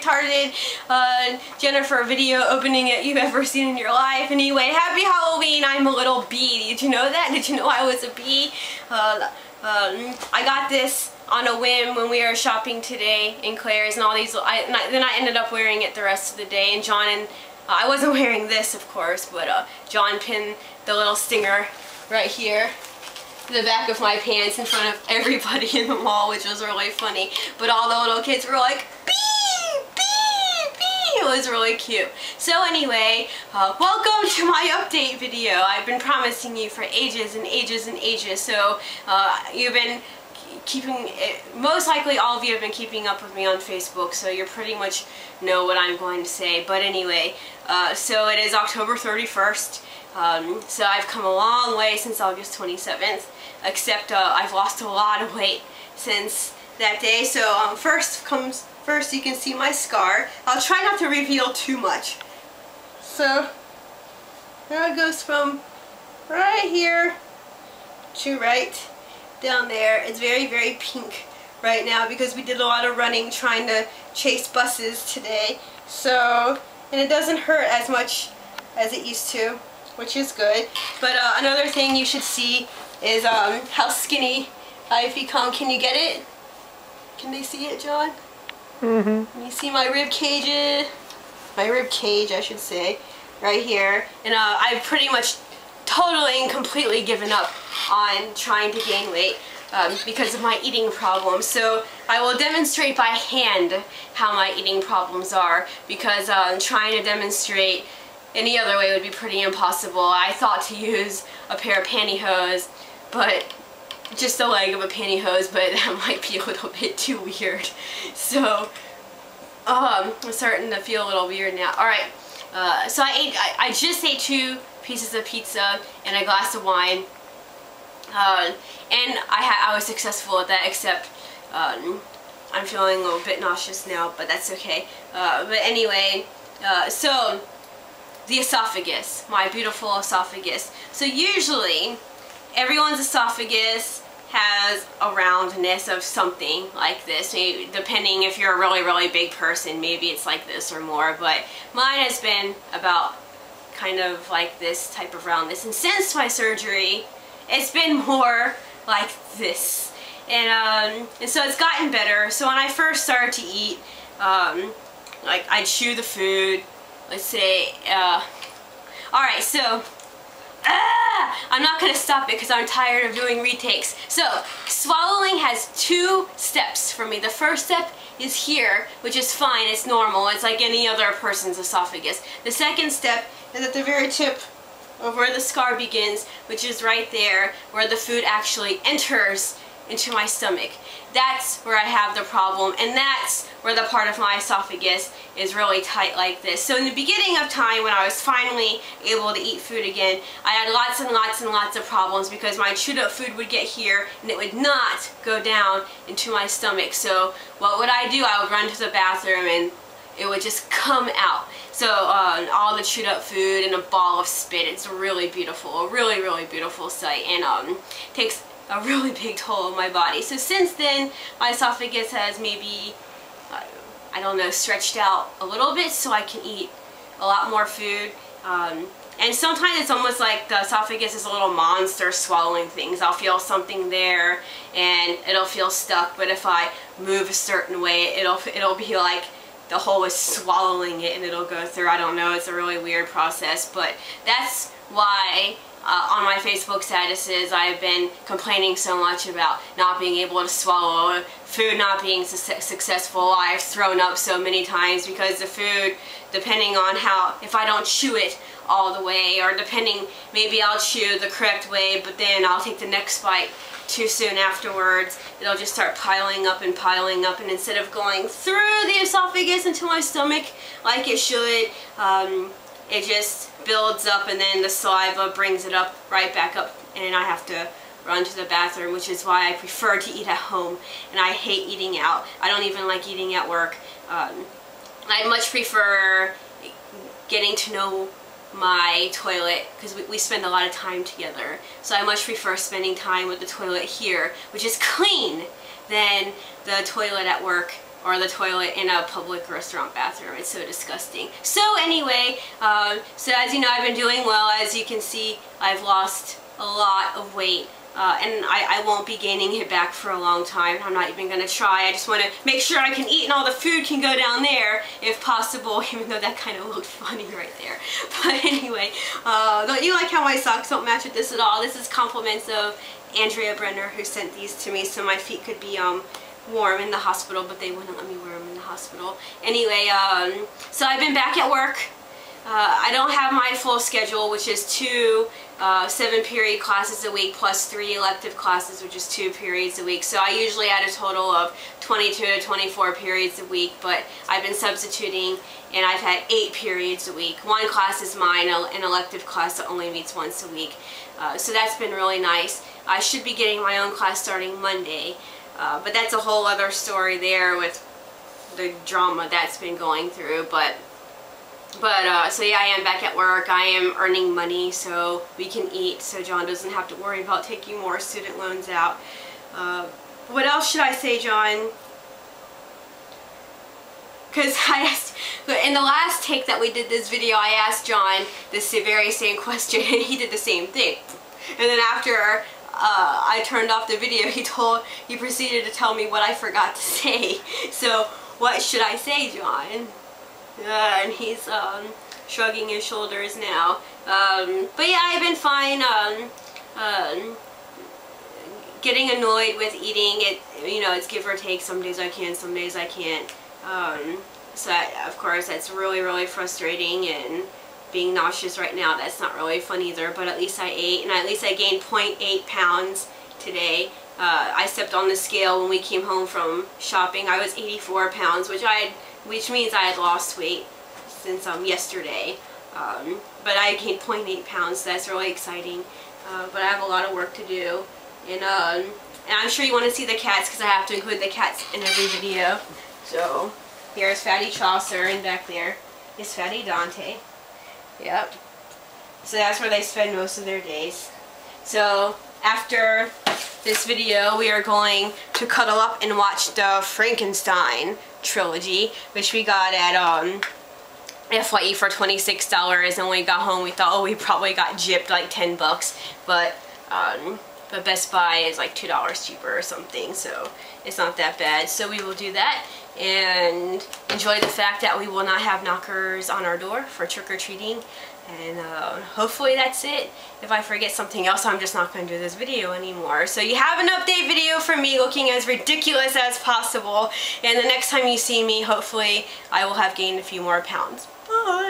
retarded Jennifer video opening that you've ever seen in your life. Anyway, happy Halloween. I'm a little bee. Did you know that? Did you know I was a bee? I got this on a whim when we were shopping today in Claire's, and all these. Then I ended up wearing it the rest of the day. And John and I wasn't wearing this, of course, but John pinned the little stinger right here to the back of my pants in front of everybody in the mall, which was really funny. But all the little kids were like, "Bee! Bee! Bee!" It was really cute. So anyway, welcome to my update video. I've been promising you for ages and ages and ages. So you've been keeping, most likely all of you have been keeping up with me on Facebook, so you pretty much know what I'm going to say. But anyway, so it is October 31st, so I've come a long way since August 27th, except I've lost a lot of weight since that day. So first, you can see my scar. I'll try not to reveal too much. So there it goes from right here to right down there. It's very, very pink right now because we did a lot of running trying to chase buses today. So, and it doesn't hurt as much as it used to, which is good. But another thing you should see is how skinny I've become. Can you get it? Can they see it, John? Mm-hmm. Can you see my rib cage? My rib cage, I should say, right here. And I've pretty much totally and completely given up on trying to gain weight because of my eating problems. So I will demonstrate by hand how my eating problems are, because trying to demonstrate any other way would be pretty impossible. I thought to use a pair of pantyhose, but just the leg of a pantyhose, but that might be a little bit too weird. So I'm starting to feel a little weird now. Alright, so I just ate 2 pieces of pizza and a glass of wine, and I was successful at that, except I'm feeling a little bit nauseous now, but that's okay. But anyway, so the esophagus, my beautiful esophagus. So usually everyone's esophagus has a roundness of something like this. Maybe, depending if you're a really, really big person, maybe it's like this or more, but mine has been about kind of like this type of roundness, and since my surgery it's been more like this, and so it's gotten better. So when I first started to eat, like I'd chew the food, let's say, alright, so I'm not going to stop it because I'm tired of doing retakes. So swallowing has 2 steps for me. The first step is here, which is fine, it's normal, it's like any other person's esophagus. The second step is at the very tip of where the scar begins, which is right there where the food actually enters into my stomach. That's where I have the problem, and that's where the part of my esophagus is really tight like this. So in the beginning of time, when I was finally able to eat food again, I had lots and lots and lots of problems because my chewed up food would get here and it would not go down into my stomach. So what would I do? I would run to the bathroom and it would just come out. So all the chewed up food and a ball of spit. It's really beautiful, a really, really beautiful sight, and takes a really big toll on my body. So since then, my esophagus has maybe, I don't know, stretched out a little bit so I can eat a lot more food. And sometimes it's almost like the esophagus is a little monster swallowing things. I'll feel something there and it'll feel stuck, but if I move a certain way, it'll be like the hole is swallowing it and it'll go through. I don't know, it's a really weird process, but that's why on my Facebook statuses I've been complaining so much about not being able to swallow, food not being successful. I've thrown up so many times because the food, depending on how, if I don't chew it all the way, or depending, maybe I'll chew the correct way but then I'll take the next bite too soon afterwards, it'll just start piling up, and instead of going through the esophagus into my stomach like it should, it just builds up and then the saliva brings it up, right back up, and I have to run to the bathroom, which is why I prefer to eat at home, and I hate eating out. I don't even like eating at work. I much prefer getting to know my toilet, because we spend a lot of time together, so I much prefer spending time with the toilet here, which is clean, than the toilet at work or the toilet in a public restaurant bathroom. It's so disgusting. So anyway, so as you know, I've been doing well. As you can see, I've lost a lot of weight. And I won't be gaining it back for a long time. I'm not even going to try. I just want to make sure I can eat and all the food can go down there if possible, even though that kind of looked funny right there. But anyway, don't you like how my socks don't match with this at all? This is compliments of Andrea Brenner, who sent these to me so my feet could be warm in the hospital, but they wouldn't let me wear them in the hospital. Anyway, so I've been back at work. I don't have my full schedule, which is 2 7-period classes a week plus 3 elective classes, which is 2 periods a week. So I usually add a total of 22 to 24 periods a week, but I've been substituting and I've had 8 periods a week. 1 class is mine, an elective class that only meets once a week. So that's been really nice. I should be getting my own class starting Monday, but that's a whole other story there with the drama that's been going through. So yeah, I am back at work. I am earning money so we can eat, so John doesn't have to worry about taking more student loans out. What else should I say, John? Because I asked, in the last take that we did this video, I asked John this very same question and he did the same thing. And then after I turned off the video, he proceeded to tell me what I forgot to say. So what should I say, John? And he's shrugging his shoulders now. But yeah, I've been fine. Getting annoyed with eating. It's give or take. Some days I can, some days I can't. Of course, that's really, really frustrating, and being nauseous right now, that's not really fun either, but at least I ate, and at least I gained 0.8 pounds today. I stepped on the scale when we came home from shopping. I was 84 pounds, which means I had lost weight since yesterday. But I gained 0.8 pounds, so that's really exciting. But I have a lot of work to do. And I'm sure you want to see the cats because I have to include the cats in every video. So here's Fatty Chaucer, and back there is Fatty Dante. Yep. So that's where they spend most of their days. So after this video, we are going to cuddle up and watch the Frankenstein trilogy, which we got at FYE for $26, and when we got home we thought, oh, we probably got gypped like 10 bucks, but Best Buy is like $2 cheaper or something, so it's not that bad. So we will do that and enjoy the fact that we will not have knockers on our door for trick-or-treating. And hopefully that's it. If I forget something else, I'm just not going to do this video anymore. So you have an update video for me looking as ridiculous as possible. And the next time you see me, hopefully I will have gained a few more pounds. Bye!